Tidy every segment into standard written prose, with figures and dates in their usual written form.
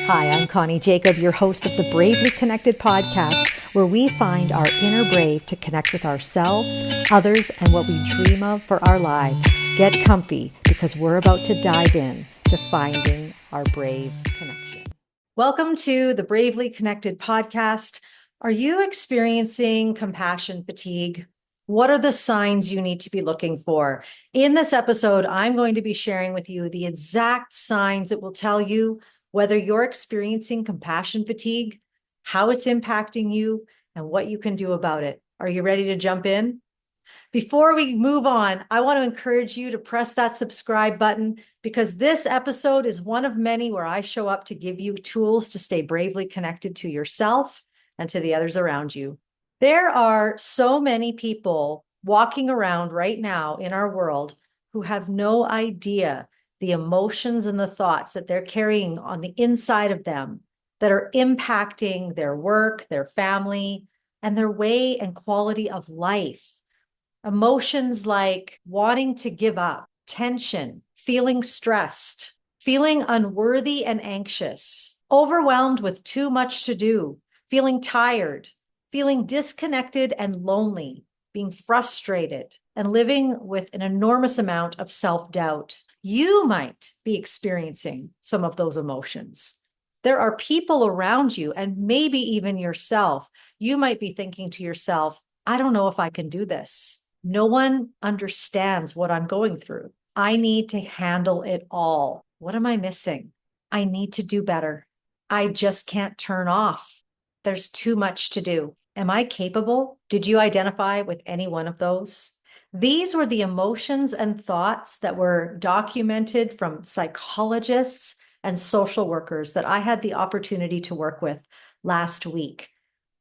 Hi, I'm Connie Jakab, your host of the Bravely Connected podcast, where we find our inner brave to connect with ourselves, others, and what we dream of for our lives. Get comfy because we're about to dive in to finding our brave connection. Welcome to the Bravely Connected podcast. Are you experiencing compassion fatigue? What are the signs you need to be looking for? In this episode, I'm going to be sharing with you the exact signs that will tell you whether you're experiencing compassion fatigue, how it's impacting you, and what you can do about it. Are you ready to jump in? Before we move on, I want to encourage you to press that subscribe button because this episode is one of many where I show up to give you tools to stay bravely connected to yourself and to the others around you. There are so many people walking around right now in our world who have no idea the emotions and the thoughts that they're carrying on the inside of them that are impacting their work, their family, and their way and quality of life. Emotions like wanting to give up, tension, feeling stressed, feeling unworthy and anxious, overwhelmed with too much to do, feeling tired, feeling disconnected and lonely, being frustrated, and living with an enormous amount of self-doubt. You might be experiencing some of those emotions. There are people around you, and maybe even yourself. You might be thinking to yourself, I don't know if I can do this. No one understands what I'm going through. I need to handle it all. What am I missing? I need to do better. I just can't turn off. There's too much to do. Am I capable? Did you identify with any one of those? These were the emotions and thoughts that were documented from psychologists and social workers that I had the opportunity to work with last week.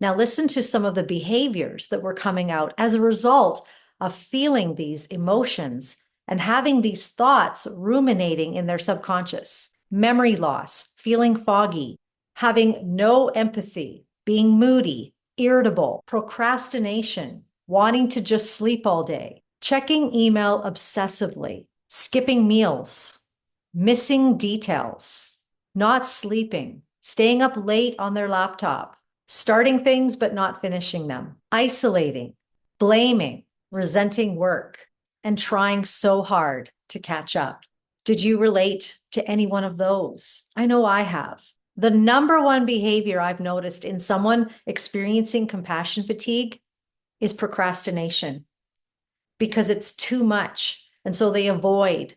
Now, listen to some of the behaviors that were coming out as a result of feeling these emotions and having these thoughts ruminating in their subconscious. Memory loss, feeling foggy, having no empathy, being moody, irritable, procrastination, wanting to just sleep all day, checking email obsessively, skipping meals, missing details, not sleeping, staying up late on their laptop, starting things but not finishing them, isolating, blaming, resenting work, and trying so hard to catch up. Did you relate to any one of those? I know I have. The number one behavior I've noticed in someone experiencing compassion fatigue is procrastination because it's too much. And so they avoid,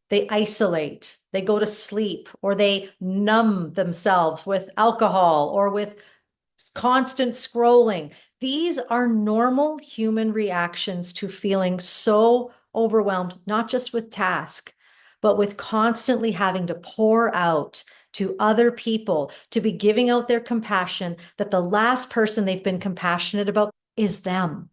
they isolate, they go to sleep, or they numb themselves with alcohol or with constant scrolling. These are normal human reactions to feeling so overwhelmed, not just with task, but with constantly having to pour out to other people, to be giving out their compassion, that the last person they've been compassionate about is them.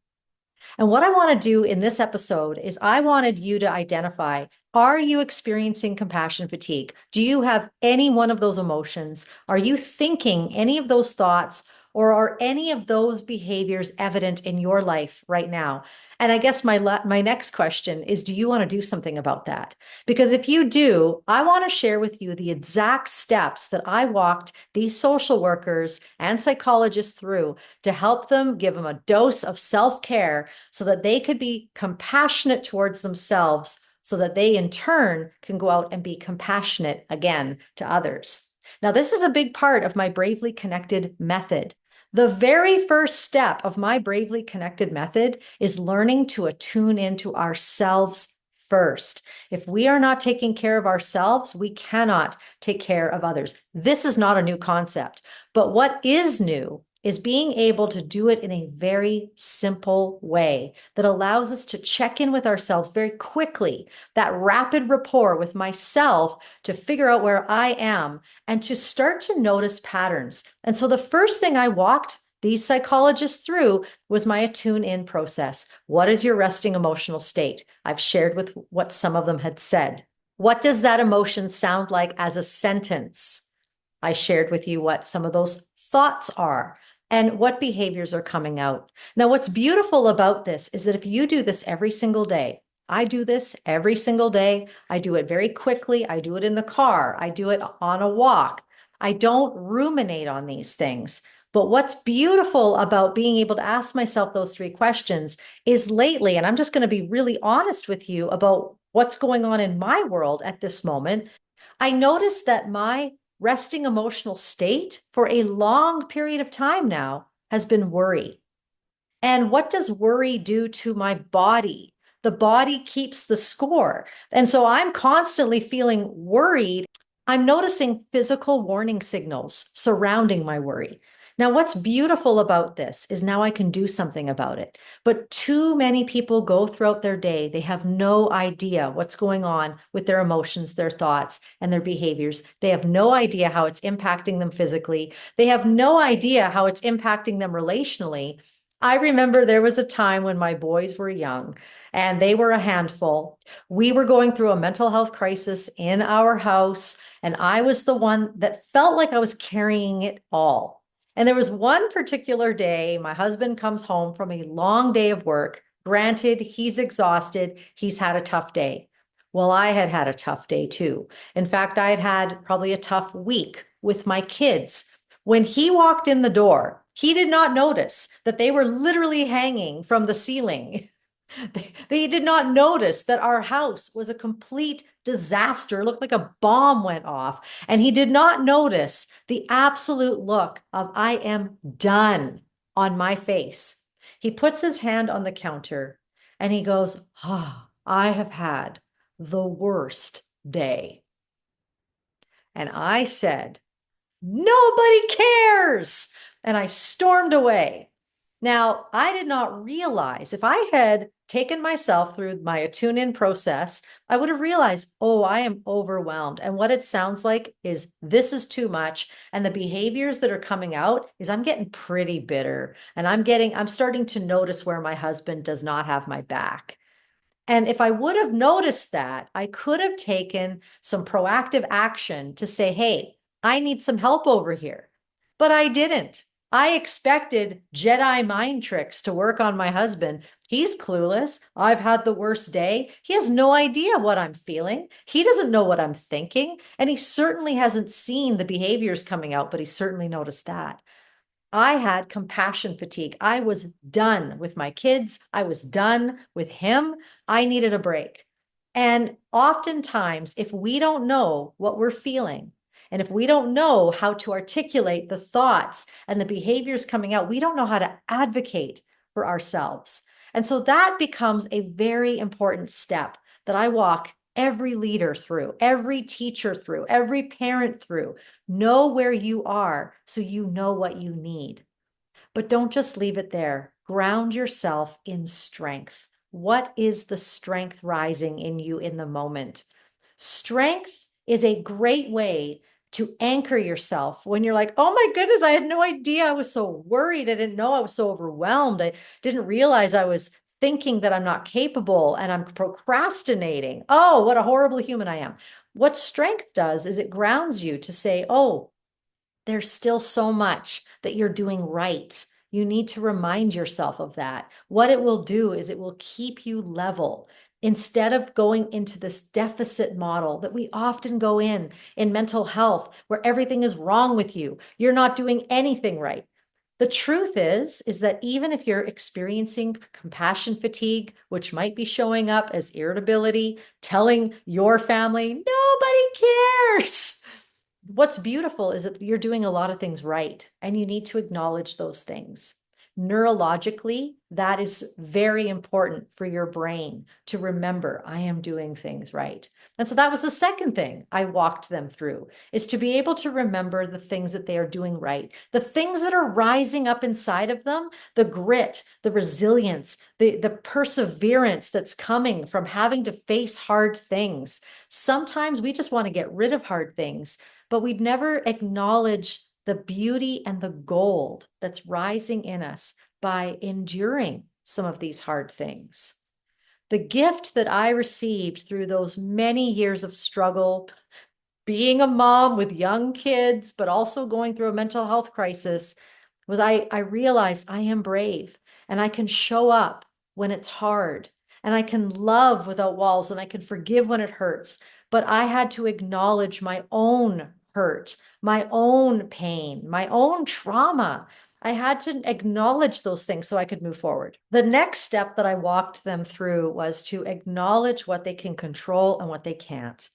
And what I want to do in this episode is I wanted you to identify, are you experiencing compassion fatigue? Do you have any one of those emotions? Are you thinking any of those thoughts? Or are any of those behaviors evident in your life right now? And I guess my next question is, do you want to do something about that? Because if you do, I want to share with you the exact steps that I walked these social workers and psychologists through to help them, give them a dose of self-care so that they could be compassionate towards themselves, so that they in turn can go out and be compassionate again to others. Now, this is a big part of my Bravely Connected method. The very first step of my Bravely Connected method is learning to attune into ourselves first. If we are not taking care of ourselves, we cannot take care of others. This is not a new concept, but what is new is being able to do it in a very simple way that allows us to check in with ourselves very quickly, that rapid rapport with myself to figure out where I am and to start to notice patterns. And so the first thing I walked these psychologists through was my attune in process. What is your resting emotional state? I've shared with what some of them had said. What does that emotion sound like as a sentence? I shared with you what some of those thoughts are and what behaviors are coming out. Now, what's beautiful about this is that if you do this every single day, I do this every single day. I do it very quickly. I do it in the car. I do it on a walk. I don't ruminate on these things. But what's beautiful about being able to ask myself those three questions is lately, and I'm just going to be really honest with you about what's going on in my world at this moment. I noticed that my resting emotional state for a long period of time now has been worry. And what does worry do to my body? The body keeps the score. And so I'm constantly feeling worried. I'm noticing physical warning signals surrounding my worry. Now, what's beautiful about this is now I can do something about it. But too many people go throughout their day, they have no idea what's going on with their emotions, their thoughts, and their behaviors. They have no idea how it's impacting them physically. They have no idea how it's impacting them relationally. I remember there was a time when my boys were young and they were a handful. We were going through a mental health crisis in our house, and I was the one that felt like I was carrying it all. And there was one particular day, my husband comes home from a long day of work. Granted, he's exhausted, he's had a tough day. Well, I had had a tough day too. In fact, I had had probably a tough week with my kids. When he walked in the door, he did not notice that they were literally hanging from the ceiling. They did not notice that our house was a complete disaster. It looked like a bomb went off. And he did not notice the absolute look of I am done on my face. He puts his hand on the counter and he goes, "Ah, oh, I have had the worst day." And I said, "Nobody cares." And I stormed away. Now, I did not realize if I had taken myself through my attune in process, I would have realized, oh, I am overwhelmed. And what it sounds like is this is too much. And the behaviors that are coming out is I'm getting pretty bitter and I'm starting to notice where my husband does not have my back. And if I would have noticed that, I could have taken some proactive action to say, hey, I need some help over here. But I didn't. I expected Jedi mind tricks to work on my husband. He's clueless. I've had the worst day. He has no idea what I'm feeling. He doesn't know what I'm thinking. And he certainly hasn't seen the behaviors coming out, but he certainly noticed that. I had compassion fatigue. I was done with my kids. I was done with him. I needed a break. And oftentimes, if we don't know what we're feeling, and if we don't know how to articulate the thoughts and the behaviors coming out, we don't know how to advocate for ourselves. And so that becomes a very important step that I walk every leader through, every teacher through, every parent through. Know where you are so you know what you need. But don't just leave it there. Ground yourself in strength. What is the strength rising in you in the moment? Strength is a great way to anchor yourself when you're like, oh my goodness, I had no idea. I was so worried. I didn't know I was so overwhelmed. I didn't realize I was thinking that I'm not capable and I'm procrastinating. Oh, what a horrible human I am. What strength does is it grounds you to say, oh, there's still so much that you're doing right. You need to remind yourself of that. What it will do is it will keep you level instead of going into this deficit model that we often go in mental health, where everything is wrong with you. You're not doing anything right. The truth is that even if you're experiencing compassion fatigue, which might be showing up as irritability, telling your family, nobody cares. What's beautiful is that you're doing a lot of things right, and you need to acknowledge those things. Neurologically, that is very important for your brain to remember, I am doing things right. And so that was the second thing I walked them through, is to be able to remember the things that they are doing right, the things that are rising up inside of them, the grit, the resilience, the perseverance that's coming from having to face hard things. Sometimes we just want to get rid of hard things, but we'd never acknowledge the beauty and the gold that's rising in us by enduring some of these hard things. The gift that I received through those many years of struggle, being a mom with young kids, but also going through a mental health crisis, was I realized I am brave and I can show up when it's hard and I can love without walls and I can forgive when it hurts. But I had to acknowledge my own hurt, my own pain, my own trauma. I had to acknowledge those things so I could move forward. The next step that I walked them through was to acknowledge what they can control and what they can't.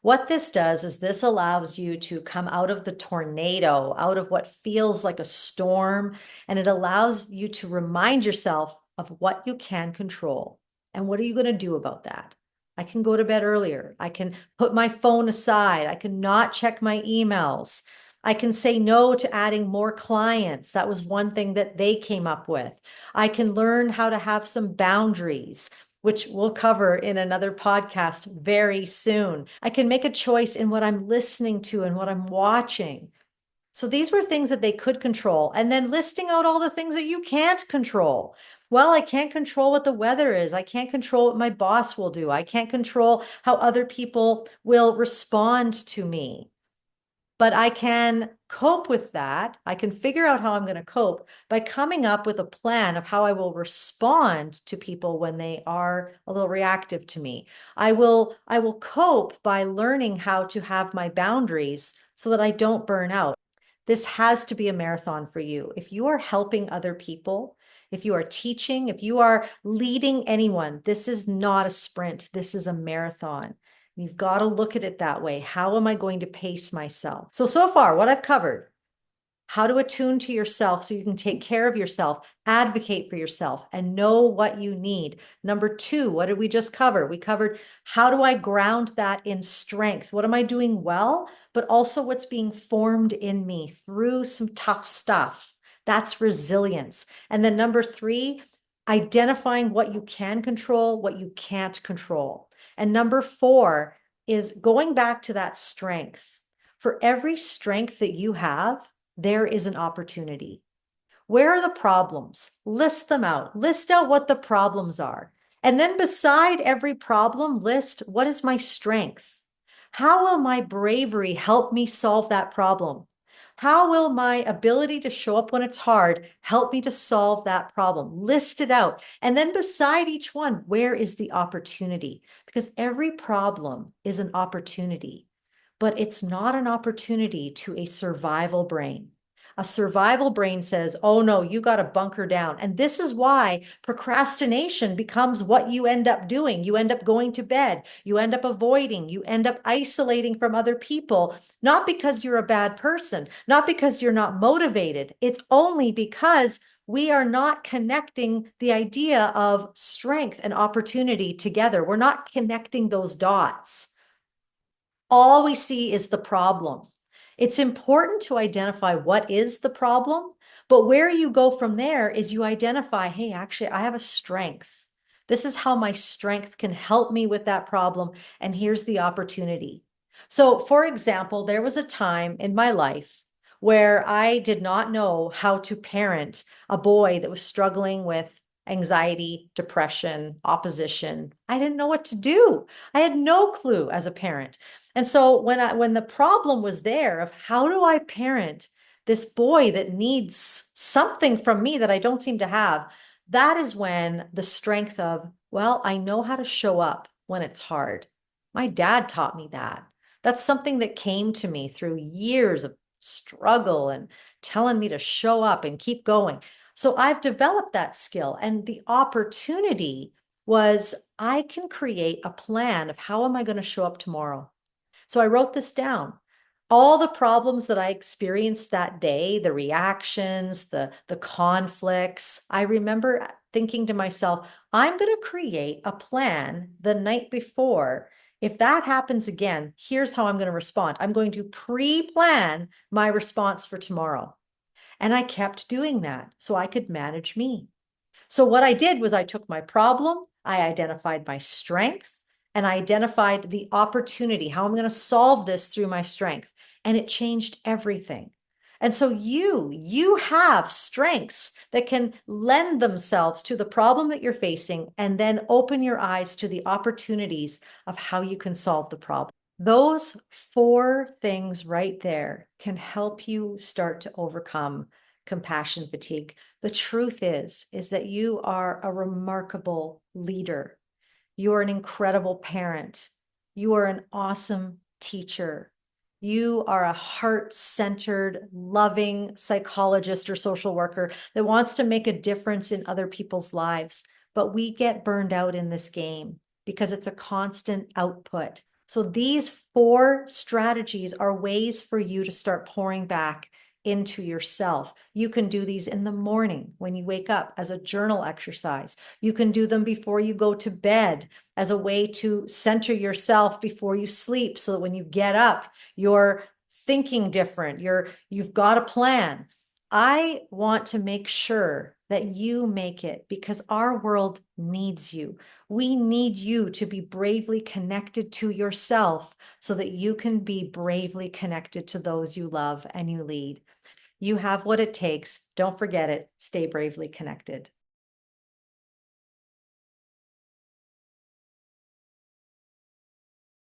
What this does is this allows you to come out of the tornado, out of what feels like a storm, and it allows you to remind yourself of what you can control. And what are you going to do about that? I can go to bed earlier. I can put my phone aside. I can not check my emails. I can say no to adding more clients. That was one thing that they came up with. I can learn how to have some boundaries, which we'll cover in another podcast very soon. I can make a choice in what I'm listening to and what I'm watching. So these were things that they could control. And then listing out all the things that you can't control. Well, I can't control what the weather is. I can't control what my boss will do. I can't control how other people will respond to me. But I can cope with that. I can figure out how I'm going to cope by coming up with a plan of how I will respond to people when they are a little reactive to me. I will cope by learning how to have my boundaries so that I don't burn out. This has to be a marathon for you. If you are helping other people, if you are teaching, if you are leading anyone, this is not a sprint. This is a marathon. You've got to look at it that way. How am I going to pace myself? So far, what I've covered, how to attune to yourself so you can take care of yourself, advocate for yourself, and know what you need. Number two, what did we just cover? We covered how do I ground that in strength? What am I doing well? But also what's being formed in me through some tough stuff. That's resilience. And then number three, identifying what you can control, what you can't control. And number four is going back to that strength. For every strength that you have, there is an opportunity. Where are the problems? List them out. List out what the problems are. And then beside every problem, list what is my strength? How will my bravery help me solve that problem? How will my ability to show up when it's hard help me to solve that problem? List it out. And then beside each one, where is the opportunity? Because every problem is an opportunity, but it's not an opportunity to a survival brain. A survival brain says, oh no, you got to bunker down. And this is why procrastination becomes what you end up doing. You end up going to bed. You end up avoiding. You end up isolating from other people, not because you're a bad person, not because you're not motivated. It's only because we are not connecting the idea of strength and opportunity together. We're not connecting those dots. All we see is the problem. It's important to identify what is the problem, but where you go from there is you identify, hey, actually, I have a strength. This is how my strength can help me with that problem. And here's the opportunity. So, for example, there was a time in my life where I did not know how to parent a boy that was struggling with anxiety, depression, opposition. I didn't know what to do. I had no clue as a parent. And so when the problem was there of how do I parent this boy that needs something from me that I don't seem to have, that is when the strength of, well, I know how to show up when it's hard. My dad taught me that. That's something that came to me through years of struggle and telling me to show up and keep going. So I've developed that skill, and the opportunity was I can create a plan of how am I going to show up tomorrow. So I wrote this down. All the problems that I experienced that day, the reactions, the conflicts, I remember thinking to myself, I'm going to create a plan the night before. If that happens again, here's how I'm going to respond. I'm going to pre-plan my response for tomorrow. And I kept doing that so I could manage me. So what I did was I took my problem, I identified my strength, and I identified the opportunity, how I'm going to solve this through my strength. And it changed everything. And so you have strengths that can lend themselves to the problem that you're facing and then open your eyes to the opportunities of how you can solve the problem. Those four things right there can help you start to overcome compassion fatigue. The truth is that you are a remarkable leader. You are an incredible parent. You are an awesome teacher. You are a heart-centered, loving psychologist or social worker that wants to make a difference in other people's lives. But we get burned out in this game because it's a constant output. So these 4 strategies are ways for you to start pouring back into yourself. You can do these in the morning when you wake up as a journal exercise. You can do them before you go to bed as a way to center yourself before you sleep, so that when you get up, you're thinking different. You've got a plan. I want to make sure that you make it because our world needs you. We need you to be bravely connected to yourself so that you can be bravely connected to those you love and you lead. You have what it takes. Don't forget it. Stay bravely connected.